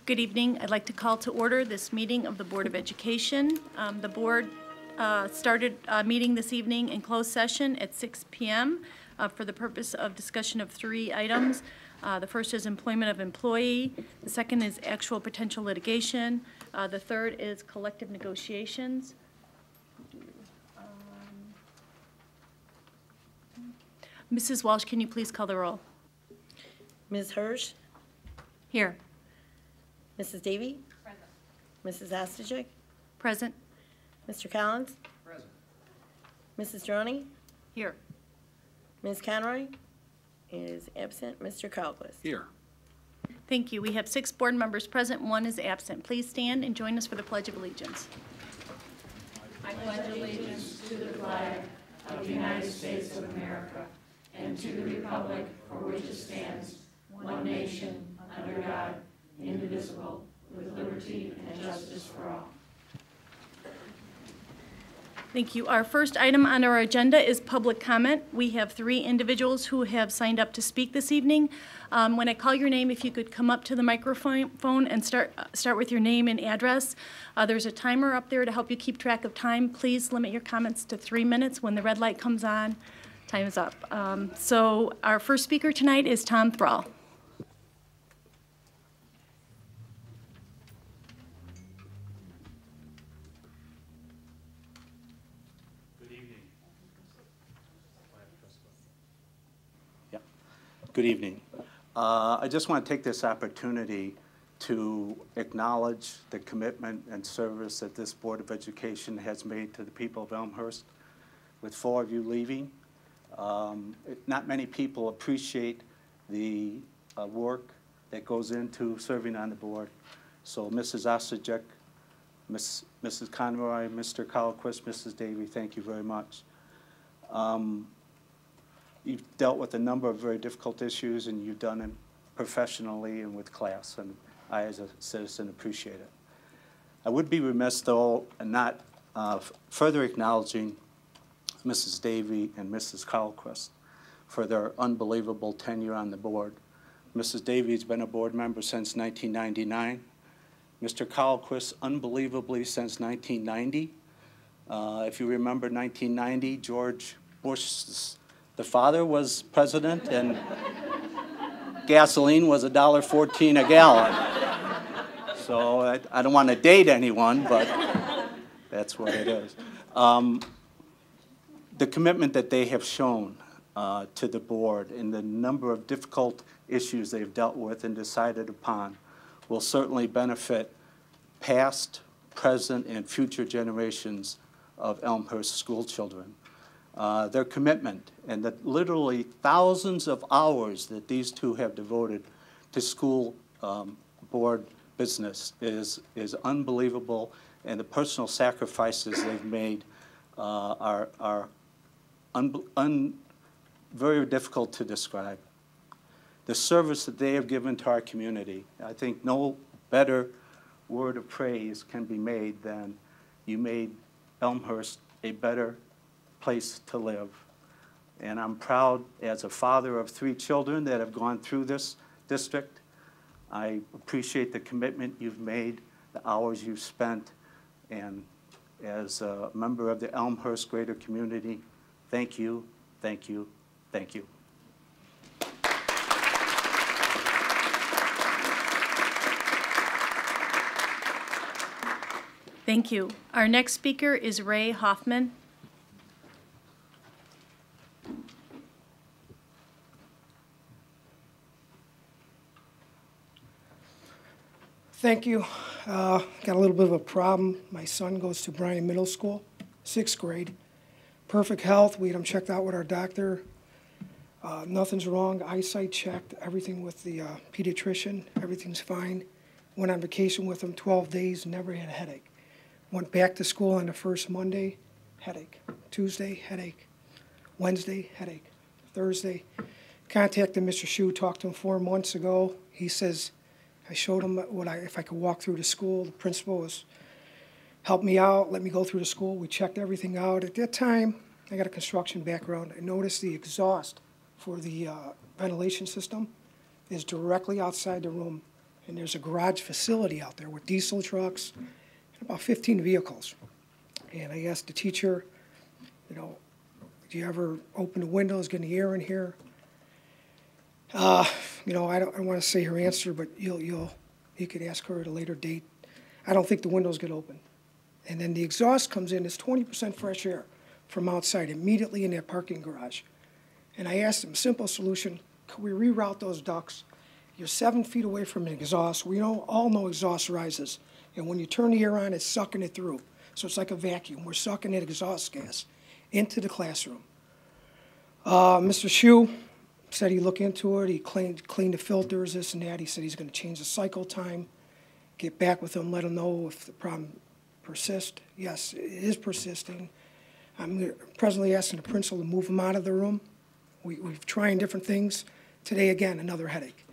Good evening. I'd like to call to order this meeting of the Board of Education. The board started a meeting this evening in closed session at 6 p.m. For the purpose of discussion of 3 items. The first is employment of employee. The second is actual potential litigation. The third is collective negotiations. Mrs. Walsh, can you please call the roll? Ms. Hirsch? Here. Mrs. Davy? Present. Mrs. Ostojic? Present. Mr. Collins? Present. Mrs. Droney? Here. Ms. Conroy is absent. Mr. Calquist? Here. Thank you. We have 6 board members present, 1 is absent. Please stand and join us for the Pledge of Allegiance. I pledge allegiance to the flag of the United States of America and to the republic for which it stands, one nation, under God, indivisible, with liberty and justice for all. Thank you. Our first item on our agenda is public comment. We have 3 individuals who have signed up to speak this evening. When I call your name, if you could come up to the microphone and start with your name and address. There's a timer up there to help you keep track of time. Please limit your comments to 3 minutes. When the red light comes on, time is up. So our first speaker tonight is Tom Thrall. Good evening. I just want to take this opportunity to acknowledge the commitment and service that this Board of Education has made to the people of Elmhurst. With 4 of you leaving, not many people appreciate the work that goes into serving on the board. So Mrs. Ostojic, Mrs. Conroy, Mr. Calquist, Mrs. Davy, thank you very much. You've dealt with a number of very difficult issues, and you've done it professionally and with class, and I, as a citizen, appreciate it. I would be remiss, though, in not further acknowledging Mrs. Davy and Mrs. Calquist for their unbelievable tenure on the board. Mrs. Davy has been a board member since 1999. Mr. Calquist, unbelievably, since 1990. If you remember 1990, George Bush's the father was president, and gasoline was $1.14 a gallon. So I don't want to date anyone, but that's what it is. The commitment that they have shown to the board and the number of difficult issues they've dealt with and decided upon will certainly benefit past, present, and future generations of Elmhurst school children. Their commitment and the literally thousands of hours that these 2 have devoted to school board business is unbelievable, and the personal sacrifices they've made are very difficult to describe. The service that they have given to our community, I think no better word of praise can be made than you made Elmhurst a better place to live. And I'm proud, as a father of 3 children that have gone through this district, I appreciate the commitment you've made, the hours you've spent, and as a member of the Elmhurst greater community, thank you, thank you, thank you. Thank you. Our next speaker is Ray Hoffman. Thank you. Got a little bit of a problem. My son goes to Bryan Middle School, 6th grade. Perfect health. We had him checked out with our doctor. Nothing's wrong. Eyesight checked. Everything with the pediatrician. Everything's fine. Went on vacation with him 12 days. Never had a headache. Went back to school on the first Monday. Headache. Tuesday, headache. Wednesday, headache. Thursday. Contacted Mr. Shue. Talked to him 4 months ago. He says, I showed him if I could walk through the school. The principal was helped me out, let me go through the school. We checked everything out. At that time, I got a construction background. I noticed the exhaust for the ventilation system is directly outside the room And there's a garage facility out there with diesel trucks and about 15 vehicles. And I asked the teacher, you know, do you ever open the windows, get any air in here? You know, I don't want to say her answer, but you could ask her at a later date. I don't think the windows get open. And then the exhaust comes in, it's 20% fresh air from outside immediately in that parking garage. And I asked him, simple solution, could we reroute those ducts? You're 7 feet away from an exhaust. We all know exhaust rises. And when you turn the air on, it's sucking it through. So it's like a vacuum. We're sucking that exhaust gas into the classroom. Mr. Shue said he'd look into it. He cleaned the filters, this and that. He said he's going to change the cycle time, get back with them, let them know if the problem persists. Yes, it is persisting. I'm presently asking the principal to move him out of the room. We've tried different things. Today, again, another headache.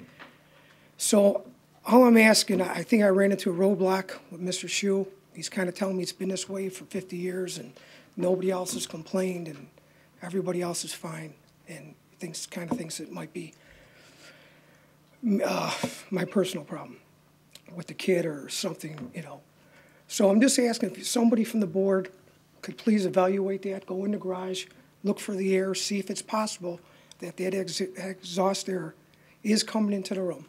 So all I'm asking, I think I ran into a roadblock with Mr. Shue. He's kind of telling me it's been this way for 50 years and nobody else has complained and everybody else is fine, and kind of thinks it might be my personal problem with the kid or something, you know. So I'm just asking if somebody from the board could please evaluate that, go in the garage, look for the air, see if it's possible that exhaust air is coming into the room.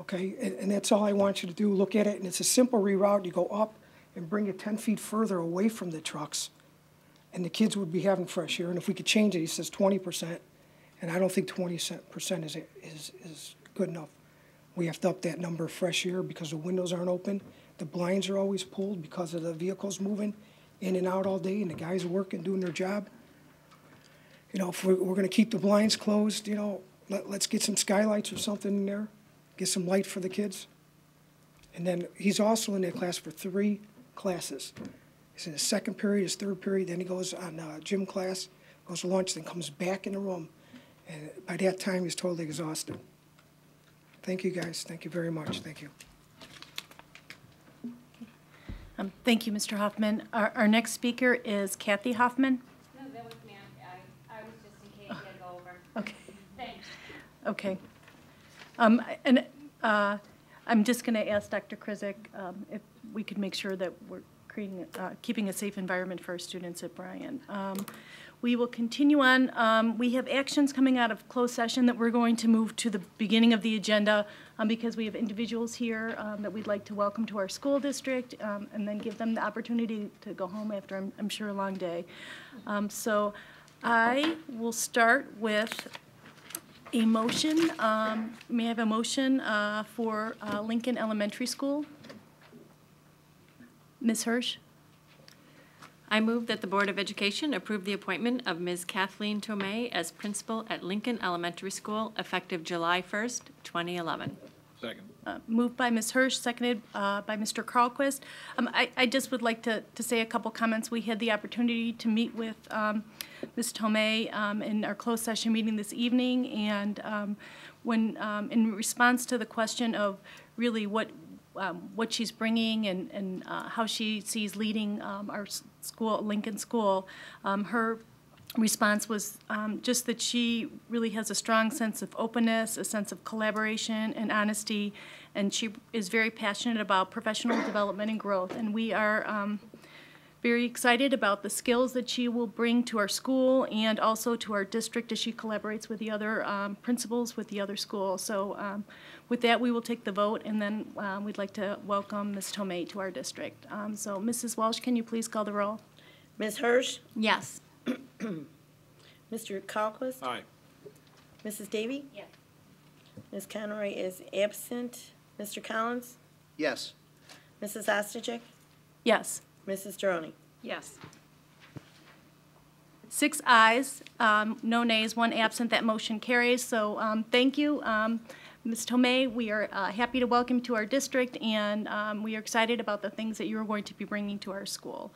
Okay, and that's all I want you to do. Look at it, and it's a simple reroute. You go up and bring it 10 feet further away from the trucks, and the kids would be having fresh air. And if we could change it, he says 20%, and I don't think 20% is good enough. We have to up that number of fresh air because the windows aren't open. The blinds are always pulled because of the vehicles moving in and out all day, and the guys are working, doing their job. You know, if we're going to keep the blinds closed, you know, let's get some skylights or something in there, get some light for the kids. And then he's also in that class for 3 classes. He's in his second period, his third period, then he goes on gym class, goes to lunch, then comes back in the room. And by that time, he's totally exhausted. Thank you, guys. Thank you very much. Thank you. Thank you, Mr. Hoffman. Our next speaker is Kathy Hoffman. No, that was me. I was just in case you had to go over. Okay. Thanks. Okay. I'm just going to ask Dr. Krizik if we could make sure that we're keeping a safe environment for our students at Bryan. We will continue on. We have actions coming out of closed session that we're going to move to the beginning of the agenda because we have individuals here that we'd like to welcome to our school district and then give them the opportunity to go home after, I'm sure, a long day. So I will start with a motion. May I have a motion for Lincoln Elementary School? Ms. Hirsch? I move that the Board of Education approve the appointment of Ms. Kathleen Tomei as principal at Lincoln Elementary School effective July 1st, 2011. Second. Moved by Ms. Hirsch, seconded by Mr. Carlquist. I just would like to say a couple comments. We had the opportunity to meet with Ms. Tomei in our closed session meeting this evening, and when in response to the question of really what she's bringing and how she sees leading our school, Lincoln School, her response was just that she really has a strong sense of openness, a sense of collaboration and honesty, and she is very passionate about professional development and growth. And we are very excited about the skills that she will bring to our school and also to our district as she collaborates with the other principals with the other schools. So with that, we will take the vote, and then we'd like to welcome Ms. Tomei to our district. So Mrs. Walsh, can you please call the roll? Ms. Hirsch? Yes. Mr. Carlquist? Aye. Mrs. Davy? Yes. Ms. Conroy is absent. Mr. Collins? Yes. Mrs. Ostojic? Yes. Mrs. Droney? Yes. 6 ayes, no nays, 1 absent. That motion carries. So thank you. Ms. Tomei, we are happy to welcome you to our district, and we are excited about the things that you are going to be bringing to our school.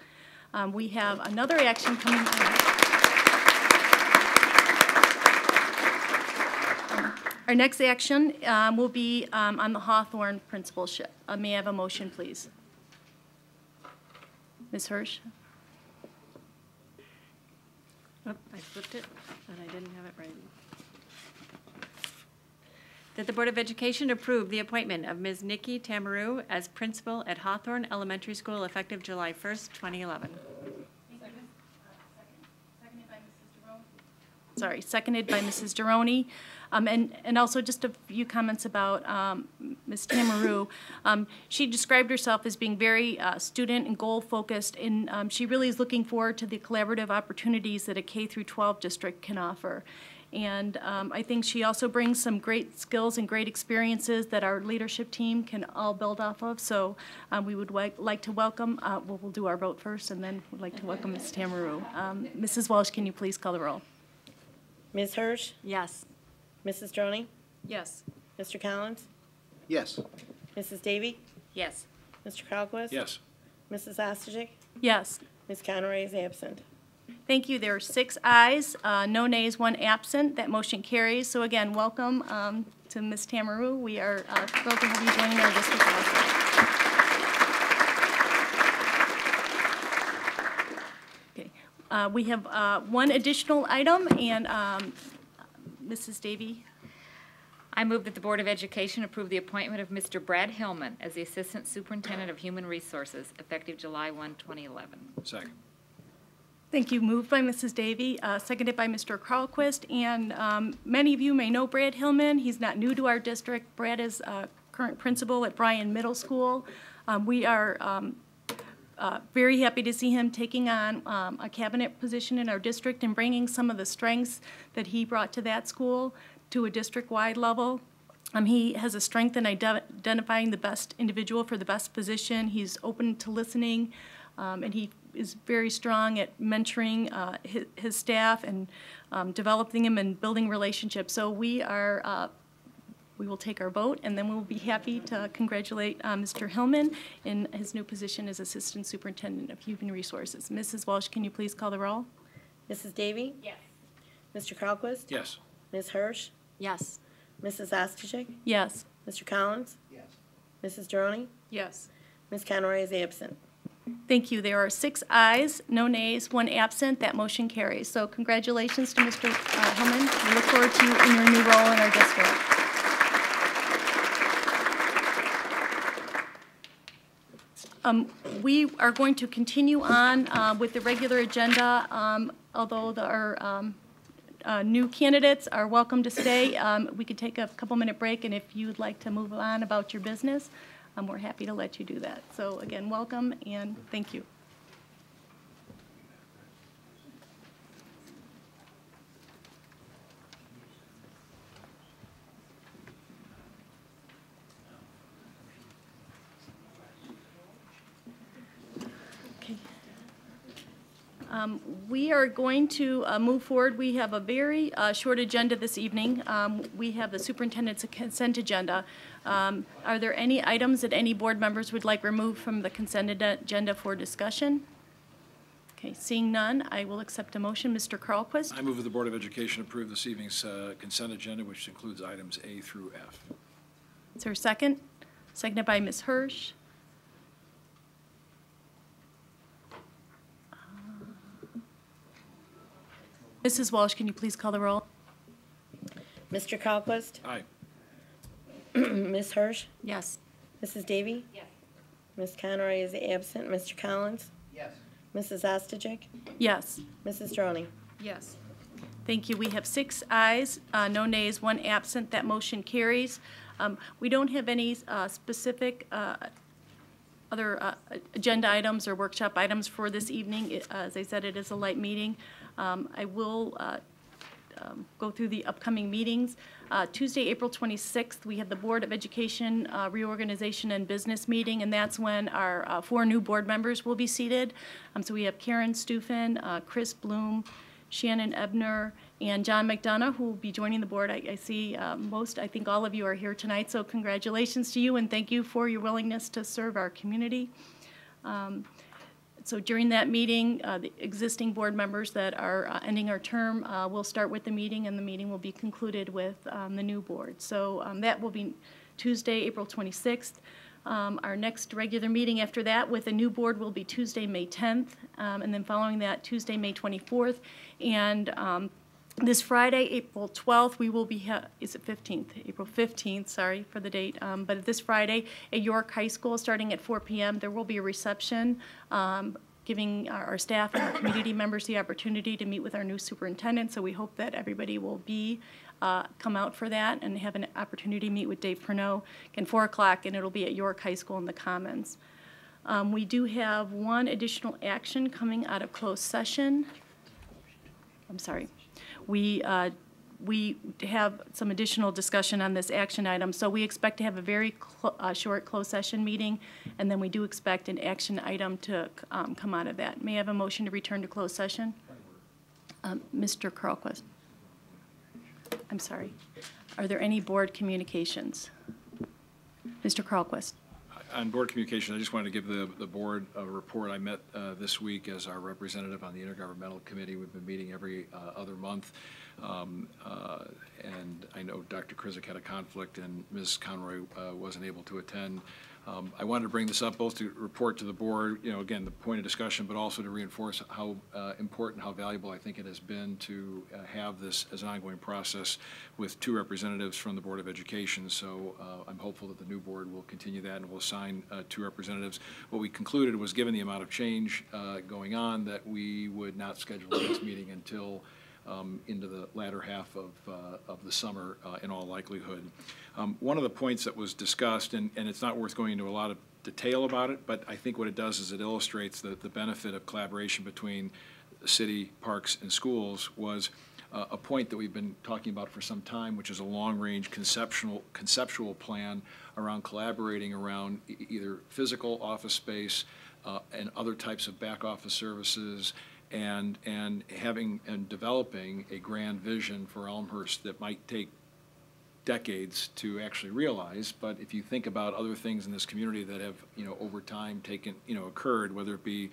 We have another action coming. Our next action will be on the Hawthorne principalship. May I have a motion, please? Ms. Hirsch? Oh, I flipped it, and I didn't have it right. That the Board of Education approve the appointment of Ms. Nikki Tamaru as principal at Hawthorne Elementary School effective July 1st, 2011. Sorry, seconded by Mrs. Deroni. And also just a few comments about Ms. Tamaru. She described herself as being very student and goal-focused, and she really is looking forward to the collaborative opportunities that a K through 12 district can offer. And I think she also brings some great skills and great experiences that our leadership team can all build off of. So we would like to welcome, we'll do our vote first, and then we'd like to welcome Ms. Tamaru. Mrs. Walsh, can you please call the roll? Ms. Hirsch? Yes. Mrs. Droney? Yes. Mr. Collins? Yes. Mrs. Davy? Yes. Mr. Kralquist? Yes. Mrs. Ostojic? Yes. Ms. Conroy is absent. Thank you. There are 6 ayes, no nays, 1 absent. That motion carries. So again, welcome to Ms. Tamaru. We are thrilled to have you joining our district also. Okay. We have 1 additional item, and Mrs. Davy. I move that the Board of Education approve the appointment of Mr. Brad Hillman as the Assistant Superintendent of Human Resources, effective July 1, 2011. Second. Thank you. Moved by Mrs. Davy, seconded by Mr. Kralquist. And many of you may know Brad Hillman. He's not new to our district. Brad is current principal at Bryan Middle School. We are very happy to see him taking on a cabinet position in our district and bringing some of the strengths that he brought to that school to a district-wide level. He has a strength in identifying the best individual for the best position. He's open to listening, and he is very strong at mentoring his staff and developing them and building relationships. So we will take our vote, and then we'll be happy to congratulate Mr. Hillman in his new position as Assistant Superintendent of Human Resources. Mrs. Walsh, can you please call the roll? Mrs. Davy? Yes. Mr. Kralquist? Yes. Ms. Hirsch? Yes. Mrs. Ostojic? Yes. Mr. Collins? Yes. Mrs. Droney? Yes. Ms. Conroy is absent. Thank you. There are 6 ayes, no nays, 1 absent. That motion carries. So congratulations to Mr. Hillman. We look forward to you in your new role in our district. We are going to continue on with the regular agenda, although our new candidates are welcome to stay. We could take a couple-minute break, and if you'd like to move on about your business, we're happy to let you do that. So again, welcome and thank you. Okay. We are going to move forward. We have a very short agenda this evening. We have the superintendent's consent agenda. Are there any items that any board members would like removed from the consent agenda for discussion? Okay, seeing none, I will accept a motion. Mr. Kralquist? I move that the Board of Education approve this evening's consent agenda, which includes items A through F. Is there a second? Seconded by Ms. Hirsch. Mrs. Walsh, can you please call the roll? Mr. Kralquist? Aye. Ms. Hirsch? Yes. Mrs. Davy? Yes. Ms. Conroy is absent. Mr. Collins? Yes. Mrs. Ostojic? Yes. Mrs. Droney? Yes. Thank you. We have 6 ayes, no nays, 1 absent. That motion carries. We don't have any specific other agenda items or workshop items for this evening. As I said, it is a light meeting. I will go through the upcoming meetings. Tuesday, April 26th, we have the Board of Education Reorganization and Business meeting, and that's when our 4 new board members will be seated. So we have Karen Stufen, Chris Bloom, Shannon Ebner, and John McDonough, who will be joining the board. I see I think all of you are here tonight, so congratulations to you, and thank you for your willingness to serve our community. So during that meeting, the existing board members that are ending our term will start with the meeting, and the meeting will be concluded with the new board. So that will be Tuesday, April 26th. Our next regular meeting after that with a new board will be Tuesday, May 10th, and then following that, Tuesday, May 24th. And This Friday, April 12th, we will be, is it 15th? April 15th, sorry for the date. But this Friday at York High School, starting at 4 p.m., there will be a reception giving our staff and our community members the opportunity to meet with our new superintendent. So we hope that everybody will come out for that and have an opportunity to meet with Dave Pernot. Again, 4 o'clock, and it'll be at York High School in the Commons. We do have one additional action coming out of closed session. I'm sorry. We have some additional discussion on this action item. So we expect to have a very short closed session meeting, and then we do expect an action item to come out of that. May I have a motion to return to closed session? Mr. Carlquist. I'm sorry. Are there any board communications? Mr. Carlquist. On board communication, I just wanted to give the board a report. I met this week as our representative on the Intergovernmental Committee. We've been meeting every other month. And I know Dr. Krizik had a conflict and Ms. Conroy wasn't able to attend. I wanted to bring this up both to report to the board, again, the point of discussion, but also to reinforce how important, how valuable I think it has been to have this as an ongoing process with 2 representatives from the Board of Education. So I'm hopeful that the new board will continue that and will assign 2 representatives. What we concluded was, given the amount of change going on, that we would not schedule the next meeting until into the latter half of the summer in all likelihood. One of the points that was discussed, and it's not worth going into a lot of detail about it, but I think what it does is it illustrates the benefit of collaboration between the city, parks, and schools, was a point that we've been talking about for some time, which is a long-range conceptual plan around collaborating around either physical office space and other types of back office services, and having and developing a grand vision for Elmhurst that might take decades to actually realize. But if you think about other things in this community that have, over time occurred, whether it be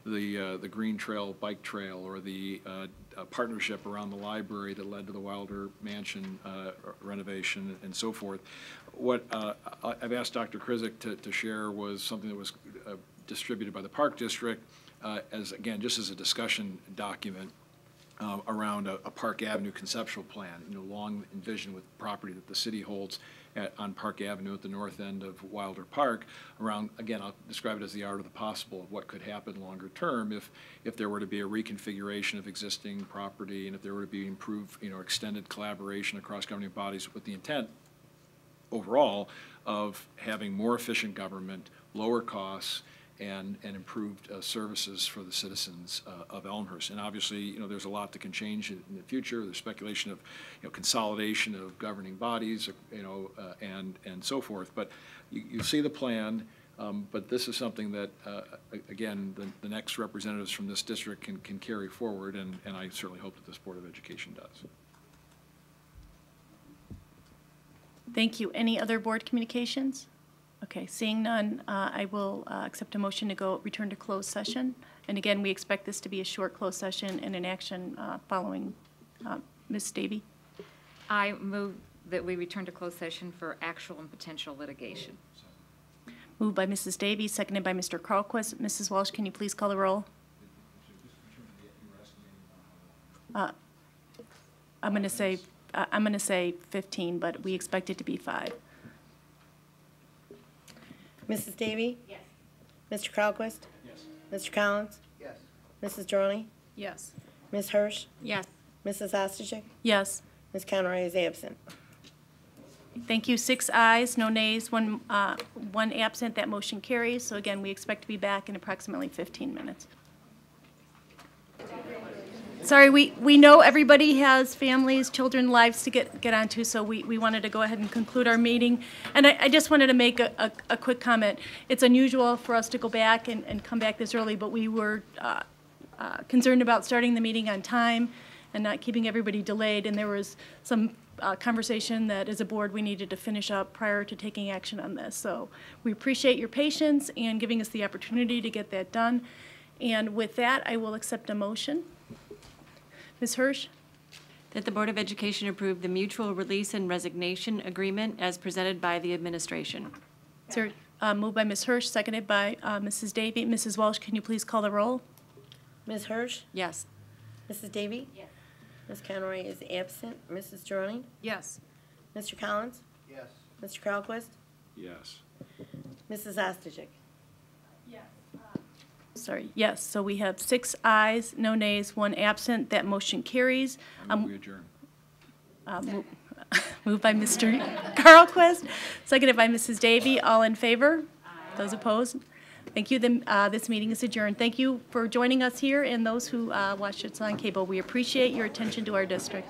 the Green Trail bike trail or the partnership around the library that led to the Wilder Mansion renovation and so forth, what I've asked Dr. Krizik to share was something that was distributed by the Park District as, again, just as a discussion document around a Park Avenue conceptual plan, long envisioned with property that the city holds on Park Avenue at the north end of Wilder Park, around, again, I'll describe it as the art of the possible of what could happen longer term if there were to be a reconfiguration of existing property and if there were to be improved, extended collaboration across governing bodies with the intent overall of having more efficient government, lower costs, and improved services for the citizens of Elmhurst. And obviously, there's a lot that can change in the future. There's speculation of, consolidation of governing bodies, and so forth. But you see the plan. But this is something that, again, the next representatives from this district can carry forward, and I certainly hope that this Board of Education does. Thank you. Any other board communications? Okay, seeing none, I will accept a motion to return to closed session. And again, we expect this to be a short closed session and an action following. Ms. Davey? I move that we return to closed session for actual and potential litigation. Moved by Mrs. Davey, seconded by Mr. Carlquist. Mrs. Walsh, can you please call the roll? I'm going to say 15, but we expect it to be 5. Mrs. Davey? Yes. Mr. Carlquist? Yes. Mr. Collins? Yes. Mrs. Droney? Yes. Ms. Hirsch? Yes. Mrs. Ostojic? Yes. Ms. Conroy is absent. Thank you. 6 ayes, no nays, one absent. That motion carries. So again, we expect to be back in approximately 15 minutes. Sorry, we know everybody has families, children, lives to get onto, so we wanted to go ahead and conclude our meeting. And I just wanted to make a quick comment. It's unusual for us to go back and come back this early, but we were concerned about starting the meeting on time and not keeping everybody delayed. And there was some conversation that as a board we needed to finish up prior to taking action on this. So we appreciate your patience and giving us the opportunity to get that done. And with that, I will accept a motion. Ms. Hirsch? That the Board of Education approve the mutual release and resignation agreement as presented by the administration. Sir, moved by Ms. Hirsch, seconded by Mrs. Davey. Mrs. Walsh, can you please call the roll? Ms. Hirsch? Yes. Mrs. Davey? Yes. Ms. Conroy is absent. Mrs. Sterling? Yes. Mr. Collins? Yes. Mr. Crowquist? Yes. Mrs. Ostajic? Sorry, yes, so we have 6 ayes, no nays, 1 absent. That motion carries. I move we adjourn. Moved by Mr. Carlquist, seconded by Mrs. Davy. All in favor? Those opposed? Thank you. This meeting is adjourned. Thank you for joining us here and those who watched us on cable. We appreciate your attention to our district.